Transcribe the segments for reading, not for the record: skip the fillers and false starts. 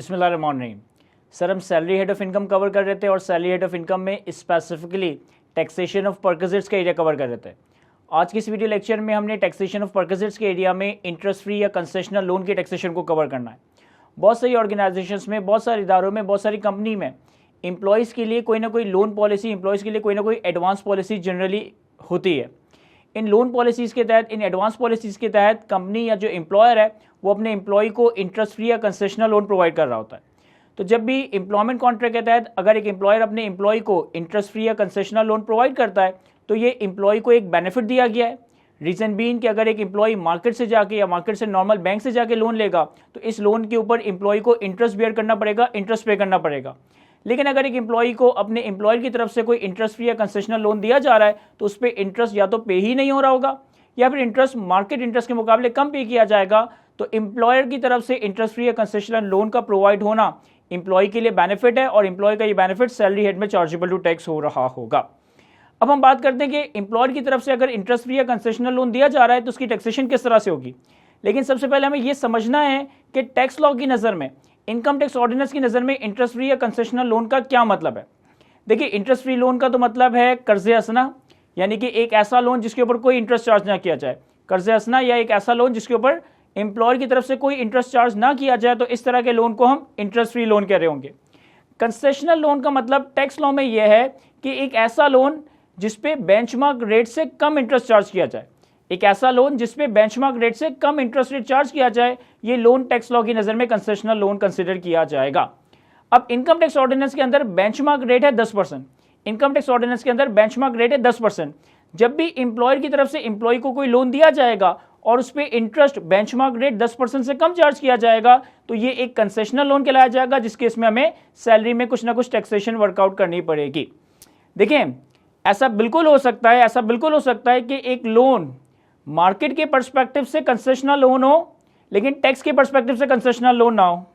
बिस्मिल्लाहिर्रहमानिर्रहीम। सर हम salary head of income cover कर रहे थे और सैलरी हेड ऑफ इनकम में स्पेसिफिकली टैक्सेशन ऑफ परक्विजिट्स का एरिया कवर कर रहे थे। आज की इस वीडियो लेक्चर में हमने टैक्सेशन ऑफ परक्विजिट्स के एरिया में इंटरेस्ट फ्री या कंसेशनल लोन के टैक्सेशन को कवर करना है। बहुत सारी ऑर्गेनाइजेशंस में, बहुत सारे इदारों में, बहुत सारी कंपनी में एम्प्लॉयज़ के लिए कोई ना कोई लोन पॉलिसी, एम्प्लॉयज़ के लिए कोई ना कोई एडवांस पॉलिसी जनरली होती है। इन लोन पॉलिसीज़ के तहत, इन एडवांस पॉलिसीज़ के तहत कंपनी या जो एम्प्लॉयर है वो अपने एम्प्लॉय को इंटरेस्ट फ्री या कंसेशनल लोन प्रोवाइड कर रहा होता है। तो जब भी एम्प्लॉयमेंट कॉन्ट्रैक्ट के तहत अगर एक एम्प्लॉयर अपने एम्प्लॉय को इंटरेस्ट फ्री या कंसेशनल लोन प्रोवाइड करता है तो ये एम्प्लॉय को एक बेनिफिट दिया गया है। रीज़न बीइंग कि अगर एक एम्प्लॉय मार्केट से जाके या मार्केट से नॉर्मल बैंक से जाके लोन लेगा तो इस लोन के ऊपर एम्प्लॉय को इंटरेस्ट बेयर करना पड़ेगा, इंटरेस्ट पे करना पड़ेगा। लेकिन अगर एक एम्प्लॉय को अपने एम्प्लॉयर की तरफ से कोई इंटरेस्ट फ्री या कंसेशनल लोन दिया जा रहा है तो उस पर इंटरेस्ट या तो पे ही नहीं हो रहा होगा या फिर इंटरेस्ट मार्केट इंटरेस्ट के मुकाबले कम पे किया जाएगा। तो एम्प्लॉयर की तरफ से इंटरेस्ट फ्री या कंसेशनल लोन का प्रोवाइड होना एम्प्लॉय के लिए बेनिफिट है और एम्प्लॉय का ये बेनिफिट सैलरी हेड में चार्जेबल टू टैक्स हो रहा होगा। अब हम बात करते हैं कि एम्प्लॉयर की तरफ से अगर इंटरेस्ट फ्री या कंसेशनल लोन दिया जा रहा है तो उसकी टैक्सेशन किस तरह से होगी। लेकिन सबसे पहले हमें यह समझना है कि टैक्स लॉ की नज़र में, इनकम टैक्स ऑर्डिनेंस की नज़र में इंटरेस्ट फ्री या कंसेशनल लोन का क्या मतलब है। देखिए, इंटरेस्ट फ्री लोन का तो मतलब है कर्जे हसना, यानी कि एक ऐसा लोन जिसके ऊपर कोई इंटरेस्ट चार्ज ना किया जाए। कर्जे हसना या एक ऐसा लोन जिसके ऊपर एम्प्लॉयर की तरफ से कोई इंटरेस्ट चार्ज ना किया जाए, तो इस तरह के लोन को हम इंटरेस्ट फ्री लोन कह रहे होंगे। कंसेशनल लोन का मतलब टैक्स लॉ में यह है कि एक ऐसा लोन जिसपे बेंचमार्क रेट से कम इंटरेस्ट चार्ज किया जाए। एक ऐसा लोन जिसपे बेंचमार्क रेट से कम इंटरेस्ट रेट चार्ज किया जाए, ये लोन टैक्स लॉ की नज़र में कंसेशनल लोन कंसिडर किया जाएगा। अब इनकम टैक्स ऑर्डिनेंस के अंदर बेंचमार्क रेट है 10%। इनकम टैक्स ऑर्डिनेंस के अंदर बेंचमार्क रेट है 10%। जब भी एम्प्लॉयर की तरफ से एम्प्लॉय को कोई लोन दिया जाएगा और उस पर इंटरेस्ट बेंचमार्क रेट 10% से कम चार्ज किया जाएगा तो ये एक कंसेशनल लोन कहलाया जाएगा, जिसके इसमें हमें सैलरी में कुछ ना कुछ टैक्सेशन वर्कआउट करनी पड़ेगी। देखिए, ऐसा बिल्कुल हो सकता है कि एक लोन मार्केट के पर्सपेक्टिव से कंसेशनल लोन हो लेकिन टैक्स के पर्सपेक्टिव से कंसेशनल लोन ना हो,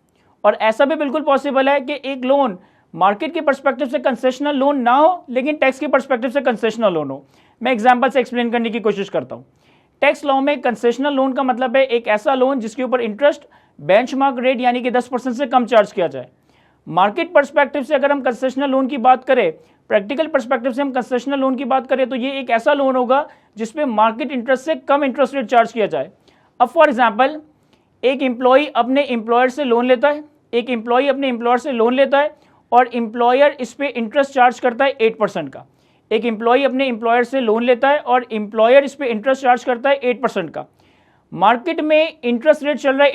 और ऐसा भी बिल्कुल पॉसिबल है कि एक लोन मार्केट के पर्सपेक्टिव से कंसेशनल लोन ना हो लेकिन टैक्स के पर्सपेक्टिव से कंसेशनल लोन हो। मैं एग्जांपल से एक्सप्लेन करने की कोशिश करता हूं। टैक्स लॉ में कंसेशनल लोन का मतलब है एक ऐसा लोन जिसके ऊपर इंटरेस्ट बेंचमार्क रेट यानी कि 10% से कम चार्ज किया जाए। मार्केट पर्सपेक्टिव से अगर हम कंसेशनल लोन की बात करें, प्रैक्टिकल पर्सपेक्टिव से हम कंसेशनल लोन की बात करें तो ये एक ऐसा लोन होगा जिसपे मार्केट इंटरेस्ट से कम इंटरेस्ट रेट चार्ज किया जाए। अब फॉर एग्जांपल, एक एम्प्लॉय अपने एम्प्लॉयर से लोन लेता है, और एम्प्लॉयर इस पे इंटरेस्ट चार्ज करता है 8% का। एक एम्प्लॉय अपने एम्प्लॉयर से लोन लेता है और एम्प्लॉयर इस पे इंटरेस्ट चार्ज करता है 8% का। मार्केट में इंटरेस्ट रेट चल रहा है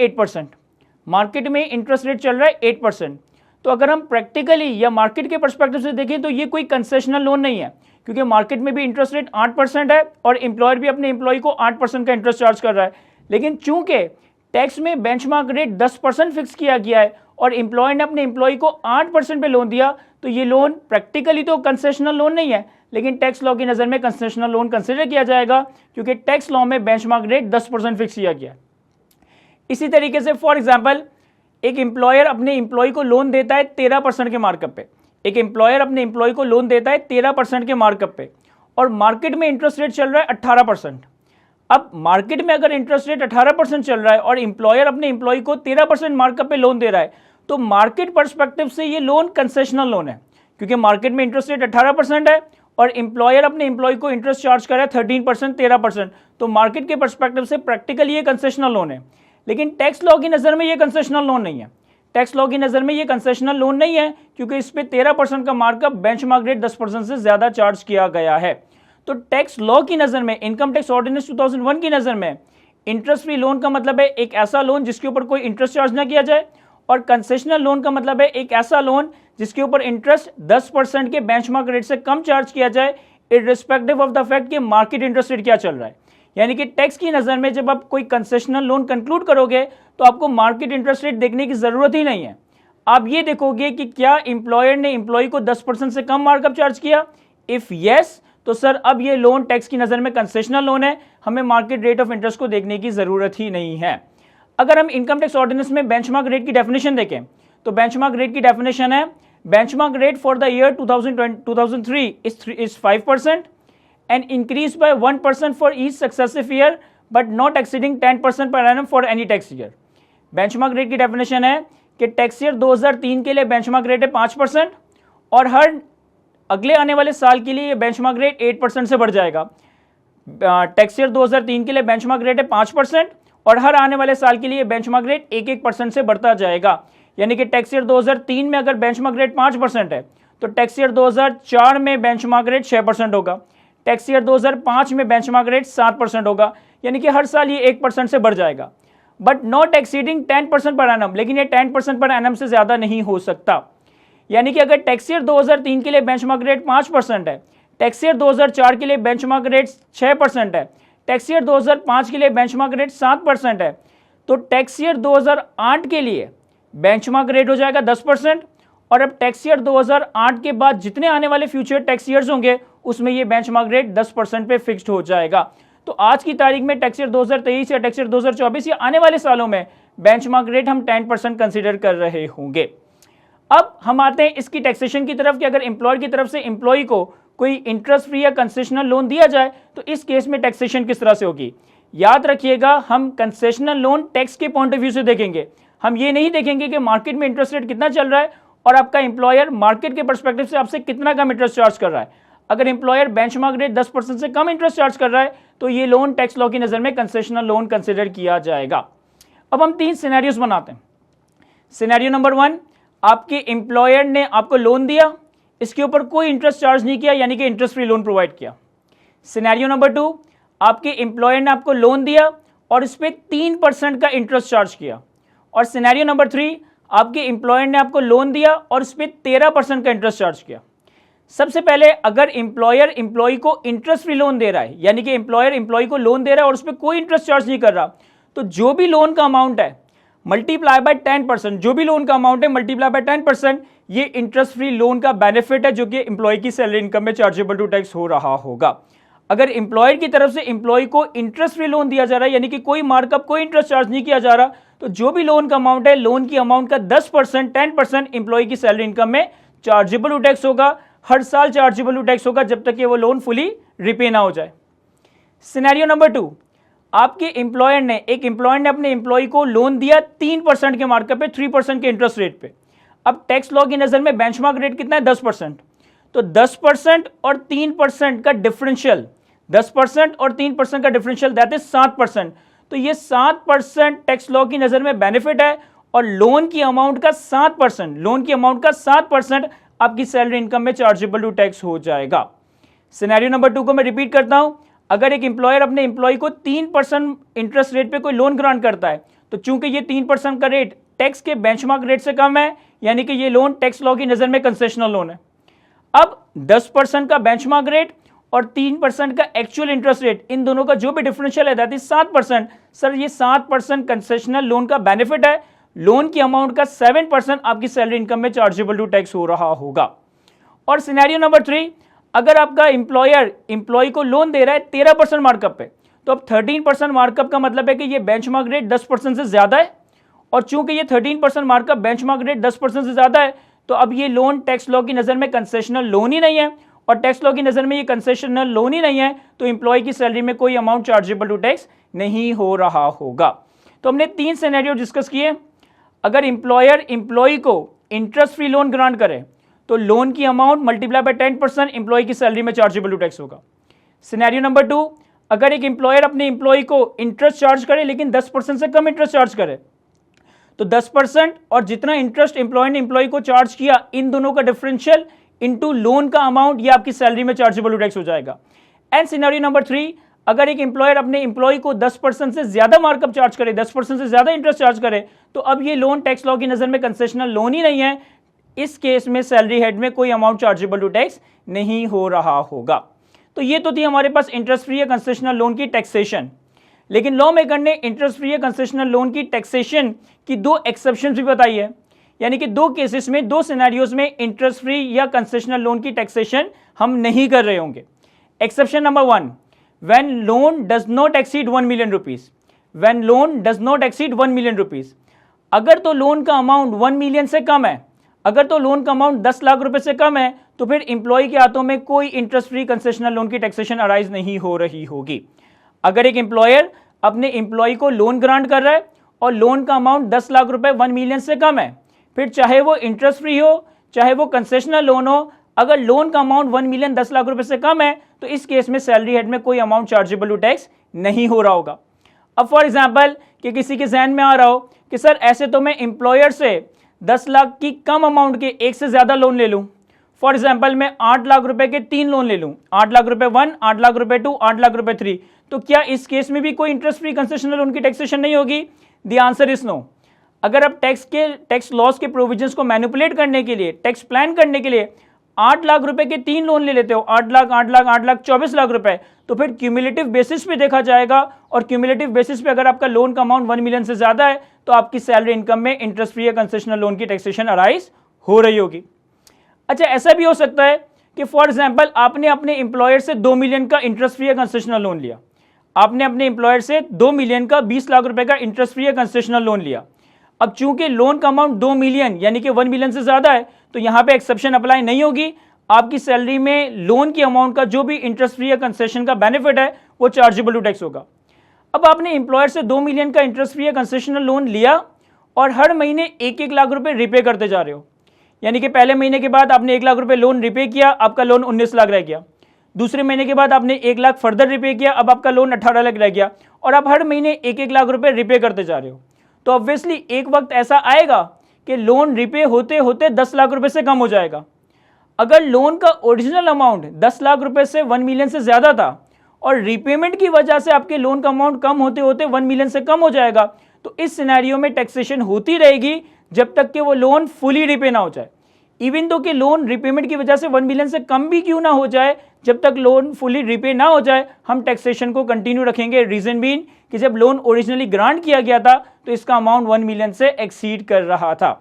8%। तो अगर हम प्रैक्टिकली या मार्केट के पर्सपेक्टिव से देखें तो ये कोई कंसेशनल लोन नहीं है, क्योंकि मार्केट में भी इंटरेस्ट रेट 8% है और एम्प्लॉयर भी अपने एम्प्लॉय को 8% का इंटरेस्ट चार्ज कर रहा है। लेकिन चूंकि टैक्स में बेंचमार्क रेट 10% फिक्स किया गया है और एम्प्लॉयर ने अपने एम्प्लॉय को 8% पे लोन दिया, तो ये लोन प्रैक्टिकली तो कंसेशनल लोन नहीं है लेकिन टैक्स लॉ की नज़र में कंसेशनल लोन कंसिडर किया जाएगा, क्योंकि टैक्स लॉ में बेंचमार्क रेट 10% फिक्स किया गया है। इसी तरीके से फॉर एग्जाम्पल, एक एम्प्लॉयर अपने एम्प्लॉय को लोन देता है 13% के मार्कअप पे। और मार्केट में इंटरेस्ट रेट चल रहा है 18%। अब मार्केट में अगर इंटरेस्ट रेट 18% चल रहा है और एम्प्लॉयर अपने एम्प्लॉय को 13% मार्कअप पे लोन दे रहा है, तो मार्केट पर्सपेक्टिव से ये लोन कंसेशनल लोन है, क्योंकि मार्केट में इंटरेस्ट रेट 18% है और एम्प्लॉयर अपने एम्प्लॉय को इंटरेस्ट चार्ज कर रहा है 13%, 13%। तो मार्केट के पर्सपेक्टिव से प्रैक्टिकली ये कंसेशनल लोन है। लेकिन टैक्स लॉ की नज़र में ये कंसेशनल लोन नहीं है। क्योंकि इस पे 13% का मार्कअप बेंचमार्क रेट 10% से ज़्यादा चार्ज किया गया है। तो टैक्स लॉ की नज़र में, इनकम टैक्स ऑर्डिनेंस 2001 की नज़र में, इंटरेस्ट फ्री लोन का मतलब है एक ऐसा लोन जिसके ऊपर कोई इंटरेस्ट चार्ज ना किया जाए, और कंसेशनल लोन का मतलब है एक ऐसा लोन जिसके ऊपर इंटरेस्ट 10% के बेंचमार्क रेट से कम चार्ज किया जाए, इररिस्पेक्टिव ऑफ द फैक्ट कि मार्केट इंटरेस्ट रेट क्या चल रहा है। यानी कि टैक्स की नज़र में जब आप कोई कंसेशनल लोन कंक्लूड करोगे तो आपको मार्केट इंटरेस्ट रेट देखने की ज़रूरत ही नहीं है। आप ये देखोगे कि क्या एम्प्लॉयर ने एम्प्लॉय को 10% से कम मार्कअप चार्ज किया। इफ़ येस, तो सर अब ये लोन टैक्स की नज़र में कंसेशनल लोन है, हमें मार्केट रेट ऑफ इंटरेस्ट को देखने की ज़रूरत ही नहीं है। अगर हम इनकम टैक्स ऑर्डिनेंस में बेंचमार्क रेट की डेफिनेशन देखें तो बेंचमार्क रेट की डेफिनेशन है, benchmark rate for the year 2003 is 5% and increase by 1% for each successive year but not exceeding 10% per annum for any tax year। Benchmark rate की definition है कि tax year 2003 के लिए benchmark rate है 5% और हर अगले आने वाले साल के लिए ये बेंचमार्क रेट 8% से बढ़ जाएगा। टैक्स ईयर 2003 के लिए बेंचमार्क रेट है 5% और हर आने वाले साल के लिए बेंचमार्क रेट 1% से बढ़ता जाएगा। यानी कि टैक्स ईयर 2003 में अगर बेंचमार्क रेट 5% है तो टैक्स ईयर 2004 में बेंचमार्क रेट 6% होगा, टैक्स ईयर 2005 में बेंचमार्क रेट 7% होगा, यानी कि हर साल ये 1% से बढ़ जाएगा। But not exceeding 10% per annum, लेकिन ये 10% पर एनम से ज्यादा नहीं हो सकता। यानी कि अगर टैक्स ईयर 2003 के लिए बेंचमार्क रेट 5% है, टैक्स ईयर 2004 के लिए बेंचमार्क रेट 6% है, टैक्स ईयर 2005 के लिए बेंचमार्क रेट 7% है, तो टैक्स ईयर 2008 के लिए बेंचमार्क रेट हो जाएगा 10% और अब टैक्स ईयर 2008 के बाद जितने आने वाले फ्यूचर टैक्स ईयर्स होंगे उसमें ये बेंचमार्क रेट 10% पे फिक्स्ड हो जाएगा। तो आज की तारीख में टैक्स ईयर 2023 या टैक्स ईयर 2024 या आने वाले सालों में बेंचमार्क रेट हम 10% कंसीडर कर रहे होंगे। अब हम आते हैं इसकी टैक्सेशन की तरफ कि अगर एम्प्लॉयर की तरफ से एम्प्लॉय को कोई इंटरेस्ट फ्री या कंसेशनल लोन दिया जाए तो इस केस में टैक्सेशन किस तरह से होगी। याद रखिएगा, हम कंसेशनल लोन टैक्स के पॉइंट ऑफ व्यू से देखेंगे। हम ये नहीं देखेंगे कि मार्केट में इंटरेस्ट रेट कितना चल रहा है और आपका एम्प्लॉयर मार्केट के पर्सपेक्टिव से आपसे कितना कम इंटरेस्ट चार्ज कर रहा है। अगर एम्प्लॉयर बेंचमार्क रेट 10% से कम इंटरेस्ट चार्ज कर रहा है तो ये लोन टैक्स लॉ की नजर में कंसेशनल लोन कंसिडर किया जाएगा। अब हम 3 सिनेरियोस बनाते हैं। सिनेरियो नंबर 1, आपके एम्प्लॉयर ने आपको लोन दिया, इसके ऊपर कोई इंटरेस्ट चार्ज नहीं किया, यानी कि इंटरेस्ट फ्री लोन प्रोवाइड किया। सिनेरियो नंबर 2, आपके एम्प्लॉयर ने आपको लोन दिया और इस पर 3% का इंटरेस्ट चार्ज किया। और सिनेरियो नंबर 3, आपके एम्प्लॉयर ने आपको लोन दिया और इस पर 13% का इंटरेस्ट चार्ज किया। सबसे पहले, अगर एम्प्लॉयर एम्प्लॉय को इंटरेस्ट फ्री लोन दे रहा है, यानी कि एम्प्लॉयर एम्प्लॉय को लोन दे रहा है और उस पर कोई इंटरेस्ट चार्ज नहीं कर रहा, तो जो भी लोन का अमाउंट है मल्टीप्लाई बाय 10%, जो भी लोन का अमाउंट है मल्टीप्लाई बाय 10%, ये इंटरेस्ट फ्री लोन का बेनिफिट है जो कि एम्प्लॉय की सैलरी इनकम में चार्जेबल टू टैक्स हो रहा होगा। अगर एम्प्लॉयर की तरफ से एम्प्लॉय को इंटरेस्ट फ्री लोन दिया जा रहा है, यानी कि कोई मार्कअप कोई इंटरेस्ट चार्ज नहीं किया जा रहा, तो जो भी लोन का अमाउंट है, लोन की अमाउंट का 10% एम्प्लॉय की सैलरी इनकम में चार्जेबल टू टैक्स होगा। हर साल चार्जेबल टू टैक्स होगा जब तक कि वो लोन फुली रिपे ना हो जाए। सिनेरियो नंबर 2, आपके एम्प्लॉयर ने अपने एम्प्लॉय को लोन दिया 3% के मार्कअप पे, 3% के इंटरेस्ट रेट पे। अब टैक्स लॉ की नजर में बेंचमार्क रेट कितना है? 10%। तो 10% और 3% का डिफरेंशियल, 10% और 3% का डिफरेंशियल दैट इज 7%। तो ये 7% टैक्स लॉ की नजर में बेनिफिट है और लोन की अमाउंट का 7% आपकी सैलरी इनकम में चार्जेबल टू टैक्स हो जाएगा। सिनेरियो नंबर 2 को मैं रिपीट करता हूं। अगर एक एम्प्लॉयर अपने एम्प्लॉय को 3% इंटरेस्ट रेट पे कोई लोन ग्रांट करता है, तो चूंकि ये 3% का रेट टैक्स के बेंचमार्क रेट से कम है, यानी कि ये लोन टैक्स लॉ की नजर में कंसेशनल लोन है। अब 10% का बेंचमार्क रेट और 3% का एक्चुअल इंटरेस्ट रेट, इन दोनों का जो भी डिफरेंशियल है दैट इज 7%। सर, ये 7% कंसेशनल लोन का बेनिफिट है। लोन की अमाउंट का 7% आपकी सैलरी इनकम में चार्जेबल टू टैक्स हो रहा होगा। और सिनेरियो नंबर 3, अगर आपका एम्प्लॉयर एम्प्लॉय को लोन दे रहा है 13% मार्कअप पे, तो अब 13% मार्कअप का मतलब है कि ये बेंचमार्क रेट 10% से ज्यादा है, और चूंकि ये 13% मार्कअप बेंचमार्क रेट 10% से ज्यादा है, तो अब ये लोन टैक्स लॉ की नजर में कंसेशनल लोन ही नहीं है, और टैक्स लॉ की नजर में ये कंसेशनल लोन ही नहीं है, तो एम्प्लॉय की सैलरी में कोई अमाउंट चार्जेबल टू टैक्स नहीं हो रहा होगा। तो हमने 3 सिनेरियो डिस्कस किए। अगर एम्प्लॉयर एम्प्लॉय को इंटरेस्ट फ्री लोन ग्रांट करे तो लोन की अमाउंट मल्टीप्लाई बाय 10% एम्प्लॉय की सैलरी में चार्जेबल टू टैक्स होगा। सिनेरियो नंबर 2, अगर एक एम्प्लॉयर अपने एम्प्लॉय को इंटरेस्ट चार्ज करे लेकिन 10% से कम इंटरेस्ट चार्ज करे, तो 10% और जितना इंटरेस्ट एम्प्लॉय ने एम्प्लॉय को चार्ज किया, इन दोनों का डिफरेंशियल इनटू लोन का अमाउंट, ये आपकी सैलरी में चार्जेबल टू टैक्स हो जाएगा। एंड सिनेरियो नंबर 3, अगर एक एम्प्लॉयर अपने एम्प्लॉय को 10% से ज्यादा मार्कअप चार्ज करे, 10% से ज्यादा इंटरेस्ट चार्ज करे, तो अब ये लोन टैक्स लॉ की नजर में कंसेशनल लोन ही नहीं है। इस केस में सैलरी हेड में कोई अमाउंट चार्जेबल टू टैक्स नहीं हो रहा होगा। तो ये तो थी हमारे पास इंटरेस्ट फ्री या कंसेशनल लोन की टैक्सेशन। लेकिन लॉ मेकर ने इंटरेस्ट फ्री या कंसेशनल लोन की टैक्सेशन की 2 एक्सेप्शन भी बताई है, यानी कि 2 केसेस में, 2 सिनेरियोज में इंटरेस्ट फ्री या कंसेशनल लोन की टैक्सेशन हम नहीं कर रहे होंगे। Exception number 1, when loan does not exceed 1 million rupees, when loan does not exceed 1 million rupees, अगर तो लोन का अमाउंट 1 मिलियन से कम है, अगर तो लोन का अमाउंट 10 लाख रुपए से कम है, तो फिर एम्प्लॉय के हाथों में कोई इंटरेस्ट फ्री कंसेशनल लोन की टैक्सेशन अराइज नहीं हो रही होगी। अगर एक एम्प्लॉयर अपने एम्प्लॉय को लोन ग्रांट कर रहा है और लोन का अमाउंट 10 लाख रुपए 1 मिलियन से कम है, फिर चाहे वो इंटरेस्ट फ्री हो, चाहे वो कंसेशनल लोन हो, अगर लोन का अमाउंट 1 मिलियन 10 लाख रुपए से कम है तो इस केस में सैलरी हेड में कोई अमाउंट चार्जेबल टू टैक्स नहीं हो रहा होगा। अब फॉर एग्जांपल कि किसी के जहन में आ रहा हो कि सर ऐसे तो मैं एम्प्लॉयर से 10 लाख की कम अमाउंट के एक से ज्यादा लोन ले लूं, फॉर एग्जांपल मैं 8 लाख रुपए के 3 लोन ले लूं, 8 लाख रुपए 1, 8 लाख रुपए 2, 8 लाख रुपए 3, तो क्या इस केस में भी कोई इंटरेस्ट फ्री कंसेशनल लोन की टैक्सेशन नहीं होगी? The answer is no. अगर आप टैक्स लॉस के प्रोविजंस को मैनिपुलेट करने के लिए, टैक्स प्लान करने के लिए 8 लाख रुपए के 3 लोन ले लेते हो, 8 लाख 8 लाख 8 लाख 24 लाख रुपए, तो फिर क्यूमुलेटिव बेसिस पे देखा जाएगा, और क्यूमुलेटिव बेसिस पे अगर आपका लोन का अमाउंट 1 मिलियन से ज्यादा है तो आपकी सैलरी इनकम में इंटरेस्ट फ्री या कंसेशनल लोन की टैक्सेशन अराइज हो रही होगी। अच्छा, ऐसा भी हो सकता है कि फॉर एग्जांपल आपने अपने एम्प्लॉयर से 2 मिलियन का इंटरेस्ट फ्री या कंसेशनल लोन लिया, आपने अपने एम्प्लॉयर से 2 मिलियन का 20 लाख रुपए का इंटरेस्ट फ्री या कंसेशनल लोन लिया। अब चूंकि लोन का अमाउंट 2 मिलियन यानी कि 1 मिलियन से ज्यादा है तो यहां पे एक्सेप्शन अप्लाई नहीं होगी, आपकी सैलरी में लोन की अमाउंट का जो भी इंटरेस्ट फ्री या कंसेशन का बेनिफिट है वो चार्जेबल टू टैक्स होगा। अब आपने एम्प्लॉयर से 2 मिलियन का इंटरेस्ट फ्री या कंसेशनल लोन लिया और हर महीने 1-1 लाख रुपए रिपे करते जा रहे हो, यानी कि पहले महीने के बाद आपने 1 लाख रुपए लोन रिपे किया, आपका लोन 19 लाख रह गया, दूसरे महीने के बाद आपने 1 लाख फर्दर रिपे किया, अब आपका लोन 18 लाख रह गया, और आप हर महीने 1-1 लाख रुपए रिपे करते जा रहे हो। तो ऑब्वियसली एक वक्त ऐसा आएगा कि लोन रिपे होते होते 10 लाख रुपए से कम हो जाएगा। अगर लोन का ओरिजिनल अमाउंट 10 लाख रुपए से 1 मिलियन से ज्यादा था और रिपेमेंट की वजह से आपके लोन का अमाउंट कम होते होते 1 मिलियन से कम हो जाएगा, तो इस सिनेरियो में टैक्सेशन होती रहेगी जब तक कि वो लोन फुली रिपे ना हो जाए। इवन तो कि लोन रिपेमेंट की वजह से 1 मिलियन से कम भी क्यों ना हो जाए, जब तक लोन फुली रिपे ना हो जाए हम टैक्सेशन को कंटिन्यू रखेंगे। रीजन बीइंग कि जब लोन ओरिजिनली ग्रांट किया गया था तो इसका अमाउंट 1 मिलियन से एक्सीड कर रहा था।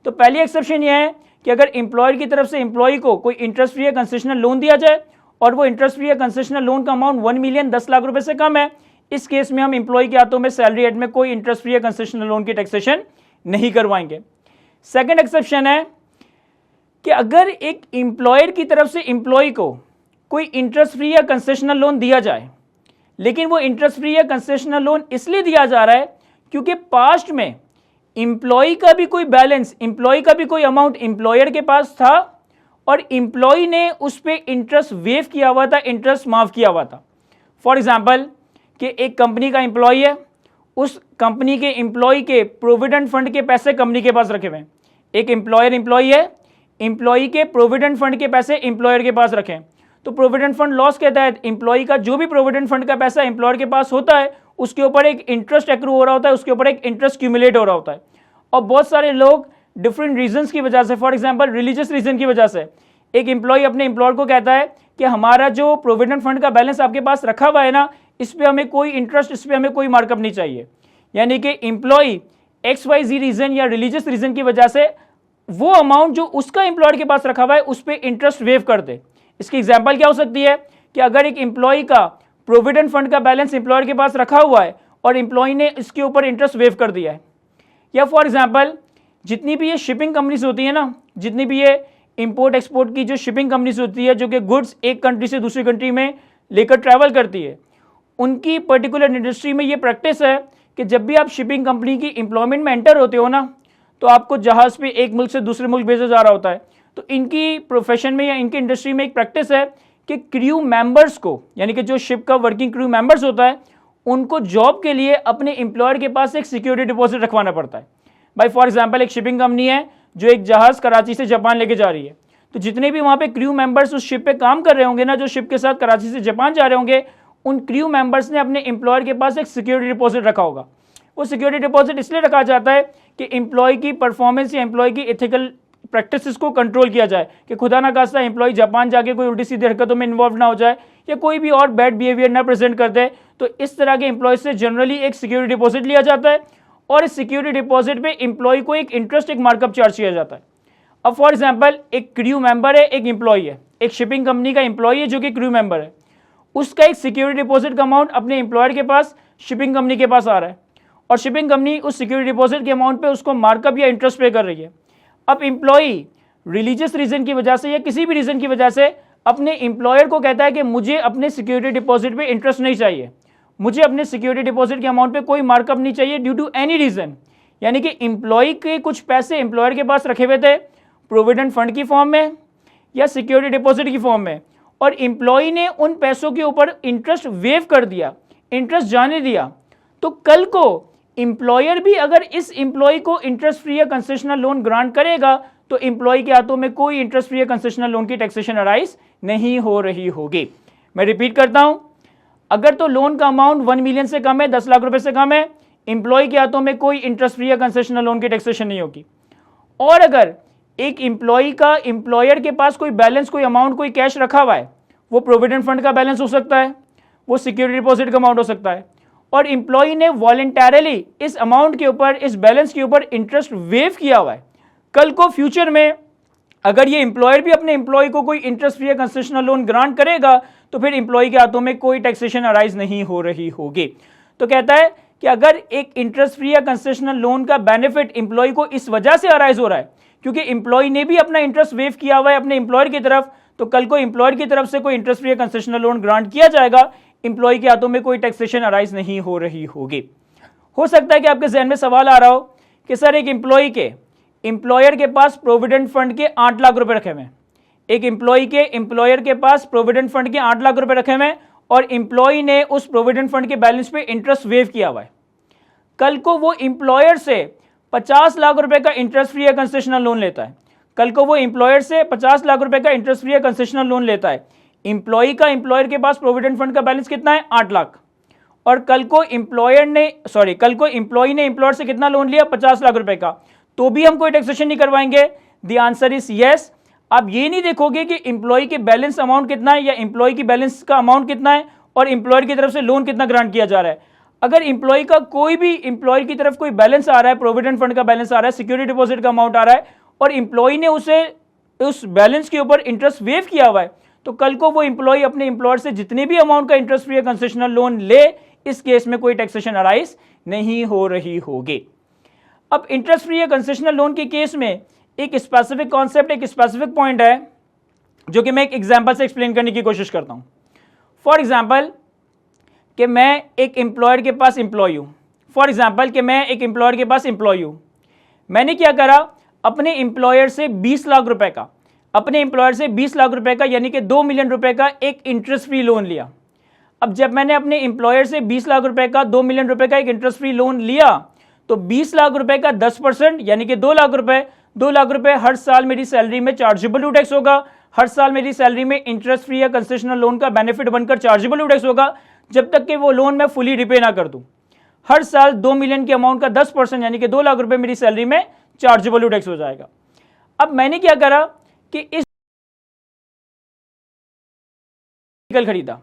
तो पहली एक्सेप्शन यह है कि अगर एम्प्लॉयर की तरफ से एम्प्लॉय को कोई इंटरेस्ट फ्री या कंसेशनल लोन दिया जाए और वो इंटरेस्ट फ्री या कंसेशनल लोन का अमाउंट 1 मिलियन 10 लाख रुपए से कम है, इस केस में हम एम्प्लॉय के हाथों में सैलरी हेड में कोई इंटरेस्ट फ्री या कंसेशनल लोन की टैक्सेशन नहीं करवाएंगे। सेकेंड एक्सेप्शन है कि अगर एक एम्प्लॉयर की तरफ से एम्प्लॉय को कोई इंटरेस्ट फ्री या कंसेशनल लोन दिया जाए, लेकिन वो इंटरेस्ट फ्री या कंसेशनल लोन इसलिए दिया जा रहा है क्योंकि पास्ट में एम्प्लॉय का भी कोई बैलेंस, एम्प्लॉय का भी कोई अमाउंट एम्प्लॉयर के पास था और एम्प्लॉय ने उस पर इंटरेस्ट वेव किया हुआ था, इंटरेस्ट माफ किया हुआ था। फॉर एग्जाम्पल कि एक कंपनी का एम्प्लॉय है, उस कंपनी के एम्प्लॉय के प्रोविडेंट फंड के पैसे कंपनी के पास रखे हुए हैं। एक एम्प्लॉयर एम्प्लॉय है, एम्प्लॉय के प्रोविडेंट फंड के पैसे एम्प्लॉयर के पास रखें, तो प्रोविडेंट फंड लॉस के तहत एम्प्लॉय का जो भी प्रोविडेंट फंड का पैसा एम्प्लॉयर के पास होता है उसके ऊपर एक इंटरेस्ट एक्रू हो रहा होता है, उसके ऊपर एक इंटरेस्ट क्यूमुलेट हो रहा होता है। और बहुत सारे लोग डिफरेंट रीजंस की वजह से, फॉर एग्जांपल रिलीजियस रीजन की वजह से, एक एम्प्लॉय अपने एम्प्लॉयर को कहता है कि हमारा जो प्रोविडेंट फंड का बैलेंस आपके पास रखा हुआ है ना, इस पर हमें कोई इंटरेस्ट, इस पर हमें कोई मार्कअप नहीं चाहिए। यानी कि एम्प्लॉय XYZ रीजन या रिलीजियस रीजन की वजह से वो अमाउंट जो उसका एम्प्लॉयर के पास रखा हुआ है उस पर इंटरेस्ट वेव कर दे। इसकी एग्जांपल क्या हो सकती है कि अगर एक एम्प्लॉय का प्रोविडेंट फंड का बैलेंस एम्प्लॉयर के पास रखा हुआ है और एम्प्लॉय ने इसके ऊपर इंटरेस्ट वेव कर दिया है, या फॉर एग्जांपल जितनी भी ये शिपिंग कंपनीज होती है ना, जितनी भी ये इंपोर्ट एक्सपोर्ट की जो शिपिंग कंपनीज होती है जो कि गुड्स एक कंट्री से दूसरी कंट्री में लेकर ट्रैवल करती है, उनकी पर्टिकुलर इंडस्ट्री में ये प्रैक्टिस है कि जब भी आप शिपिंग कंपनी की एम्प्लॉयमेंट में एंटर होते हो ना, तो आपको जहाज पे एक मुल्क से दूसरे मुल्क भेजा जा रहा होता है। तो इनकी प्रोफेशन में या इनकी इंडस्ट्री में एक प्रैक्टिस है कि क्रू मेंबर्स को, यानी कि जो शिप का वर्किंग क्रू मेंबर्स होता है, उनको जॉब के लिए अपने एम्प्लॉयर के पास एक सिक्योरिटी डिपॉजिट रखवाना पड़ता है। भाई फॉर एग्जांपल एक शिपिंग कंपनी है जो एक जहाज कराची से जापान लेके जा रही है, तो जितने भी वहाँ पे क्रू मेंबर्स उस शिप पे काम कर रहे होंगे ना, जो शिप के साथ कराची से जापान जा रहे होंगे, उन क्रू मेंबर्स ने अपने एम्प्लॉयर के पास एक सिक्योरिटी डिपॉजिट रखा होगा। वो सिक्योरिटी डिपॉजिट इसलिए रखा जाता है कि एम्प्लॉय की परफॉर्मेंस या एम्प्लॉय की एथिकल प्रैक्टिसेस को कंट्रोल किया जाए, कि खुदा ना खास्ता एम्प्लॉय जापान जाके कोई उल्टी सीधी हरकतों में इन्वॉल्व ना हो जाए या कोई भी और बैड बिहेवियर ना प्रेजेंट कर दे। तो इस तरह के एम्प्लॉय से जनरली एक सिक्योरिटी डिपॉजिट लिया जाता है और इस सिक्योरिटी डिपॉजिट पे एम्प्लॉय को एक इंटरेस्ट, एक मार्कअप चार्ज किया जाता है। अब फॉर एग्जाम्पल एक क्रू मेंबर है, एक एम्प्लॉय है, एक शिपिंग कंपनी का एम्प्लॉय है जो कि क्रू मेंबर है, उसका एक सिक्योरिटी डिपॉजिट का अमाउंट अपने एम्प्लॉयर के पास शिपिंग कंपनी के पास आ रहा है और शिपिंग कंपनी उस सिक्योरिटी डिपॉजिट के अमाउंट पे उसको मार्कअप या इंटरेस्ट पे कर रही है। अब एम्प्लॉय रिलीजियस रीजन की वजह से या किसी भी रीजन की वजह से अपने एम्प्लॉयर को कहता है कि मुझे अपने सिक्योरिटी डिपॉजिट पे इंटरेस्ट नहीं चाहिए, मुझे अपने सिक्योरिटी डिपॉजिट के अमाउंट पे कोई मार्कअप नहीं चाहिए ड्यू टू एनी रीजन, यानी कि एम्प्लॉय के कुछ पैसे एम्प्लॉयर के पास रखे हुए थे प्रोविडेंट फंड की फॉर्म में या सिक्योरिटी डिपॉजिट की फॉर्म में, और एम्प्लॉय ने उन पैसों के ऊपर इंटरेस्ट वेव कर दिया, इंटरेस्ट जाने दिया, तो कल को एम्प्लॉयर भी अगर इस एम्प्लॉय को इंटरेस्ट फ्री या कंसेशनल लोन ग्रांट करेगा तो एम्प्लॉय के हाथों में कोई इंटरेस्ट फ्री या कंसेशनल लोन की टैक्सेशन अराइज नहीं हो रही होगी। मैं रिपीट करता हूं, अगर तो लोन का अमाउंट 1 मिलियन से कम है, 10 लाख रुपए से कम है, एम्प्लॉय के हाथों में कोई इंटरेस्ट फ्री या कंसेशनल लोन की टैक्सेशन नहीं होगी। और अगर एक एम्प्लॉय का एम्प्लॉयर के पास कोई बैलेंस, कोई अमाउंट, कोई कैश रखा हुआ है, वो प्रोविडेंट फंड का बैलेंस हो सकता है, वो सिक्योरिटी डिपॉजिट का अमाउंट हो सकता है, और एम्प्लॉय ने वॉलेंटरली इस अमाउंट के ऊपर, इस बैलेंस के ऊपर इंटरेस्ट वेव किया हुआ है, कल को फ्यूचर में अगर ये एम्प्लॉयर भी अपने एम्प्लॉय को कोई इंटरेस्ट फ्री या कंसेशनल लोन ग्रांट करेगा तो फिर एम्प्लॉय के हाथों में कोई टैक्सेशन अराइज नहीं हो रही होगी। तो कहता है कि अगर एक इंटरेस्ट फ्री या कंसेशनल लोन का बेनिफिट एम्प्लॉय को इस वजह से अराइज हो रहा है क्योंकि एम्प्लॉय ने भी अपना इंटरेस्ट वेव किया हुआ है अपने एम्प्लॉयर की तरफ, तो कल को एम्प्लॉयर की तरफ से कोई इंटरेस्ट फ्री या कंसेशनल लोन ग्रांट किया जाएगा, एम्प्लॉय के हाथों में कोई टैक्सेशन अराइज नहीं हो रही होगी। हो सकता है कि आपके जहन में सवाल आ रहा हो कि सर एक एम्प्लॉय के एम्प्लॉयर के पास प्रोविडेंट फंड के 8 लाख रुपए रखे हुए हैं, एक एम्प्लॉय के एम्प्लॉयर के पास प्रोविडेंट फंड के 8 लाख रुपए रखे हुए हैं और एम्प्लॉय ने उस प्रोविडेंट फंड के बैलेंस पे इंटरेस्ट वेव किया हुआ है। कल को वो एम्प्लॉयर से 50 लाख रुपए का इंटरेस्ट फ्री या कंसेशनल लोन लेता है, कल को वो एम्प्लॉयर से 50 लाख रुपए का इंटरेस्ट फ्री या कंसेशनल लोन लेता है। एम्प्लॉय का एम्प्लॉयर के पास प्रोविडेंट फंड का बैलेंस कितना है? 8 लाख। और कल को एम्प्लॉय ने एम्प्लॉयर से कितना लोन लिया? 50 लाख रुपए का, तो भी हम कोई टैक्सेशन नहीं करवाएंगे। The answer is yes. आप ये नहीं देखोगे कि एम्प्लॉय के बैलेंस अमाउंट कितना है या एम्प्लॉय की बैलेंस का अमाउंट कितना है और एम्प्लॉयर की तरफ से लोन कितना ग्रांट किया जा रहा है। अगर एम्प्लॉय का कोई भी एम्प्लॉय की तरफ कोई बैलेंस आ रहा है, प्रोविडेंट फंड का बैलेंस आ रहा है, सिक्योरिटी डिपॉजिट का अमाउंट आ रहा है और एम्प्लॉय ने उसे उस बैलेंस के ऊपर इंटरेस्ट वेव किया हुआ है, तो कल को वो एम्प्लॉय अपने एम्प्लॉयर से जितने भी अमाउंट का इंटरेस्ट फ्री या कंसेशनल लोन ले, इस केस में कोई टैक्सेशन अराइज नहीं हो रही होगी। अब इंटरेस्ट फ्री या कंसेशनल लोन के केस में एक स्पेसिफिक कॉन्सेप्ट, एक स्पेसिफिक पॉइंट है जो कि मैं एक एग्जांपल से एक्सप्लेन करने की कोशिश करता हूं। फॉर एग्जांपल कि मैं एक एम्प्लॉयर के पास एम्प्लॉय हूं, मैंने क्या करा, अपने एम्प्लॉयर से 20 लाख रुपए का यानी कि 2 मिलियन रुपए का एक इंटरेस्ट फ्री लोन लिया। अब जब मैंने अपने एम्प्लॉयर से 20 लाख रुपए का 2 मिलियन रुपए का एक इंटरेस्ट फ्री लोन लिया तो 20 लाख रुपए का 10% यानी कि 2 लाख रुपए हर साल मेरी सैलरी में चार्जेबल टू टैक्स होगा। हर साल मेरी सैलरी में इंटरेस्ट फ्री या कंसेशनल लोन का बेनिफिट बनकर चार्जेबल टू टैक्स होगा जब तक कि वो लोन मैं फुली रिपे ना कर दूं। हर साल 2 मिलियन के अमाउंट का 10% यानी कि 2 लाख रुपए मेरी सैलरी में चार्जेबल टू टैक्स हो जाएगा। अब मैंने क्या करा कि इस खरीदा,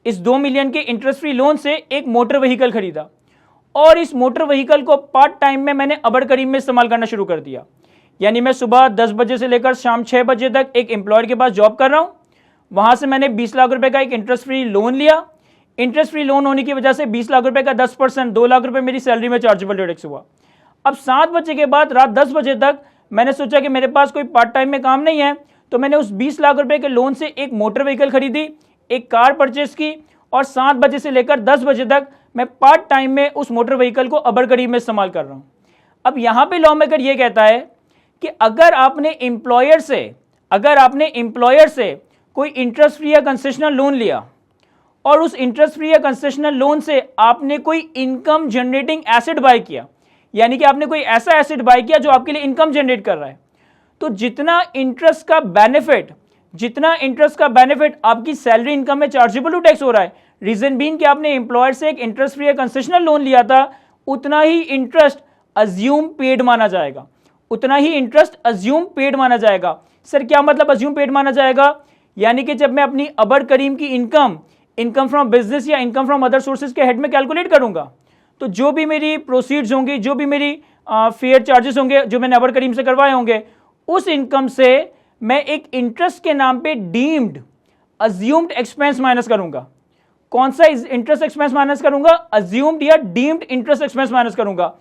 इस 2 मिलियन के इंटरेस्ट फ्री लोन से एक मोटर व्हीकल खरीदा और इस मोटर व्हीकल को पार्ट टाइम में मैंने अबर करीम में इस्तेमाल करना शुरू कर दिया। यानी मैं सुबह 10 बजे से लेकर शाम 6 बजे तक एक एम्प्लॉयर के पास जॉब कर रहा हूं, वहां से मैंने 20 लाख रुपए का एक इंटरेस्ट फ्री लोन लिया। इंटरेस्ट फ्री लोन होने की वजह से 20 लाख रुपए का 10% 2 लाख रुपए मेरी सैलरी में चार्जेबल टू टैक्स हुआ। अब 7 बजे के बाद रात 10 बजे तक मैंने सोचा कि मेरे पास कोई पार्ट टाइम में काम नहीं है, तो मैंने उस 20 लाख रुपए के लोन से एक मोटर व्हीकल खरीदी, एक कार परचेस की और 7 बजे से लेकर 10 बजे तक मैं पार्ट टाइम में उस मोटर व्हीकल को अबर करीब में इस्तेमाल कर रहा हूं। अब यहां पे लॉ मेकर ये कहता है कि अगर आपने एम्प्लॉयर से कोई इंटरेस्ट फ्री या कंसेशनल लोन लिया और उस इंटरेस्ट फ्री या कंसेशनल लोन से आपने कोई इनकम जनरेटिंग एसेट बाय किया, यानी कि आपने कोई ऐसा एसेट बाय किया जो आपके लिए इनकम जनरेट कर रहा है, तो जितना इंटरेस्ट का बेनिफिट आपकी सैलरी इनकम में चार्जेबल टू टैक्स हो रहा है, रीजन बीइंग कि आपने एम्प्लॉयर से एक इंटरेस्ट फ्री या कंसेशनल लोन लिया था, उतना ही इंटरेस्ट अज्यूम पेड माना जाएगा। सर क्या मतलब अज्यूम पेड माना जाएगा? यानी कि जब मैं अपनी अबर करीम की इनकम फ्रॉम बिजनेस या इनकम फ्रॉम अदर सोर्सेज के हेड में कैलकुलेट करूंगा, तो जो भी मेरी प्रोसीड्स होंगी, जो भी मेरी फेयर चार्जेस होंगे जो मैंने अबर करीम से करवाए होंगे, उस इनकम से मैं एक इंटरेस्ट के नाम पे डीम्ड अज्यूम्ड एक्सपेंस माइनस करूंगा। कौन सा इंटरेस्ट एक्सपेंस माइनस करूंगा? अज्यूम्ड या डीम्ड इंटरेस्ट एक्सपेंस माइनस करूंगा।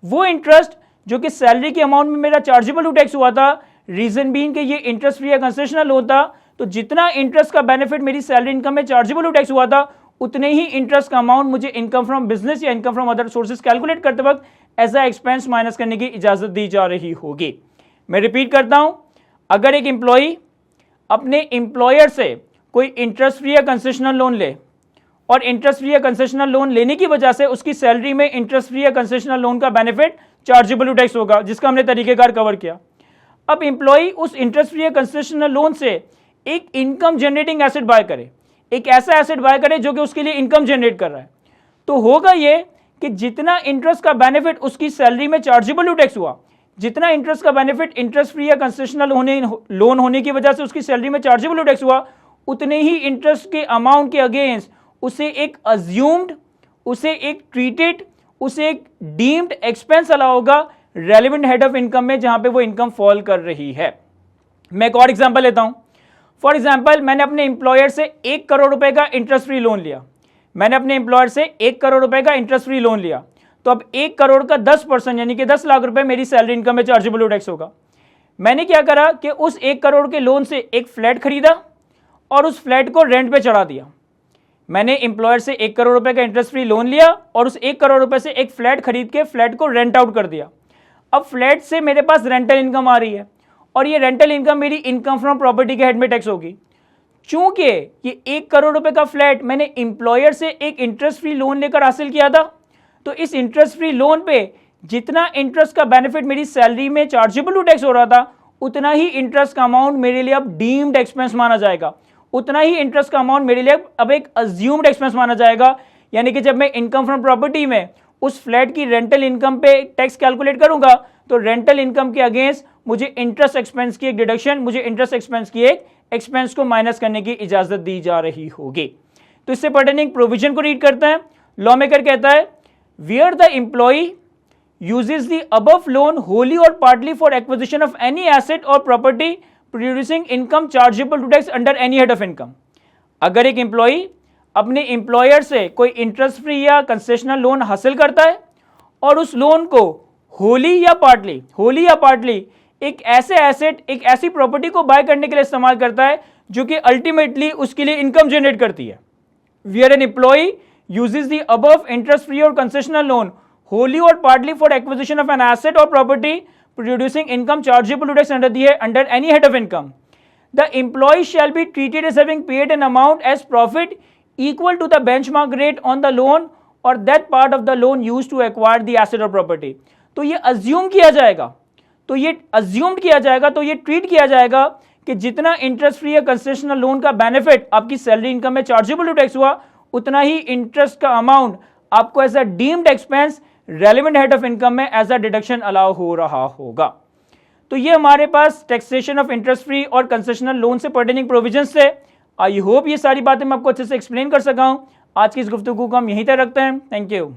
वो इंटरेस्ट जो कि सैलरी के अमाउंट में मेरा चार्जेबल टू टैक्स हुआ था, रीजन बीइंग कि ये इंटरेस्ट फ्री या कंसेशनल होता, तो जितना इंटरेस्ट का बेनिफिट मेरी सैलरी इनकम में चार्जेबल टू टैक्स हुआ था, उतने ही इंटरेस्ट का अमाउंट मुझे इनकम फ्रॉम बिजनेस या income from other sources calculate करते वक्त एज अ एक्सपेंस माइनस करने की इजाजत दी जा रही होगी। मैं रिपीट करता हूं, अगर एक एम्प्लॉई अपने एम्प्लॉयर से कोई इंटरेस्ट फ्री या कंसेशनल लोन ले और इंटरेस्ट फ्री या कंसेशनल लोन लेने की वजह से उसकी सैलरी में इंटरेस्ट फ्री या कंसेशनल लोन का बेनिफिट चार्जेबल टैक्स होगा, जिसका हमने तरीकेकार कवर किया। अब एम्प्लॉई उस इंटरेस्ट फ्री या कंसेशनल लोन से एक इनकम जनरेटिंग एसेट बाय करे, एक ऐसा एसेट बाय करे जो कि उसके लिए इनकम जनरेट कर रहा है, तो होगा ये कि जितना इंटरेस्ट का बेनिफिट उसकी सैलरी में चार्जेबल टैक्स हुआ, जितना इंटरेस्ट का बेनिफिट इंटरेस्ट फ्री या कंसेशनल लोन होने की वजह से उसकी सैलरी में चार्जेबल टैक्स हुआ, उतने ही इंटरेस्ट के अमाउंट के अगेंस्ट उसे एक अज्यूम्ड, उसे एक ट्रीटेड, उसे एक डीम्ड एक्सपेंस अलाउ होगा रेलेवेंट हेड ऑफ इनकम में, जहां पे वो इनकम फॉल कर रही है। मैं एक और एग्जांपल लेता हूं। फॉर एग्जांपल, मैंने अपने एम्प्लॉयर से 1 करोड़ रुपए का इंटरेस्ट फ्री लोन लिया। मैंने अपने एम्प्लॉयर से 1 करोड़ रुपए का इंटरेस्ट फ्री लोन लिया, तो अब 1 करोड़ का 10% यानी कि 10 लाख रुपए मेरी सैलरी इनकम में चार्जेबल टैक्स होगा। मैंने क्या करा कि उस 1 करोड़ के लोन से एक फ्लैट खरीदा और उस फ्लैट को रेंट पे चढ़ा दिया। मैंने एम्प्लॉयर से 1 करोड़ रुपए का इंटरेस्ट फ्री लोन लिया और उस 1 करोड़ रुपए से एक फ्लैट खरीद के फ्लैट को रेंट आउट कर दिया। अब फ्लैट से मेरे पास रेंटल इनकम आ रही है और ये रेंटल इनकम मेरी इनकम फ्रॉम प्रॉपर्टी के हेड में टैक्स होगी। चूंकि ये 1 करोड़ रुपए का फ्लैट मैंने एम्प्लॉयर से एक इंटरेस्ट फ्री लोन लेकर हासिल किया था, तो इस इंटरेस्ट फ्री लोन पे जितना इंटरेस्ट का बेनिफिट मेरी सैलरी में चार्जेबल टैक्स हो रहा था, उतना ही इंटरेस्ट का अमाउंट मेरे लिए अब डीम्ड एक्सपेंस माना जाएगा, उतना ही इंटरेस्ट का अमाउंट मेरे लिए अब एक अज्यूम्ड एक्सपेंस माना जाएगा। यानी कि जब मैं इनकम फ्रॉम प्रॉपर्टी में उस फ्लैट की रेंटल इनकम पे टैक्स कैलकुलेट करूंगा, तो रेंटल इनकम के अगेंस्ट मुझे इंटरेस्ट एक्सपेंस की एक डिडक्शन, मुझे इंटरेस्ट एक्सपेंस की एक एक्सपेंस को माइनस करने की इजाजत दी जा रही होगी। तो इससे पर्टेनिंग प्रोविजन को रीड करते हैं। लॉ मेकर कहता है, where the employee uses the above loan wholly or partly for acquisition of any asset or property producing income chargeable to tax under any head of income. अगर एक employee अपने employer से कोई interest free या concessional loan हासिल करता है और उस लोन को होली या पार्टली एक ऐसे एसेट, एक ऐसी प्रॉपर्टी को बाय करने के लिए इस्तेमाल करता है जो कि अल्टीमेटली उसके लिए इनकम जनरेट करती है। Where an employee uses the above interest free और concessional loan wholly or partly for acquisition of an asset or property producing income chargeable to tax under any head of income, the employee shall be treated as having paid an amount as profit equal to the benchmark rate on the loan or that part of the loan used to acquire the asset or property। तो ये assume किया जाएगा, तो ये assumed किया जाएगा, तो ये treat किया जाएगा कि जितना इंटरेस्ट फ्री या कंसेशनल लोन का बेनिफिट आपकी सैलरी इनकम में चार्जेबल टू टैक्स हुआ, उतना ही इंटरेस्ट का अमाउंट आपको as a deemed expense relevant head of income में एज अ डिडक्शन अलाउ हो रहा होगा। तो ये हमारे पास टैक्सेशन ऑफ इंटरेस्ट फ्री और कंसेशनल लोन से पर्टेनिंग प्रोविजंस थे। आई होप ये सारी बातें मैं आपको अच्छे से एक्सप्लेन कर सका हूं। आज की इस गुफ्तगू को हम यहीं तक रखते हैं। Thank you.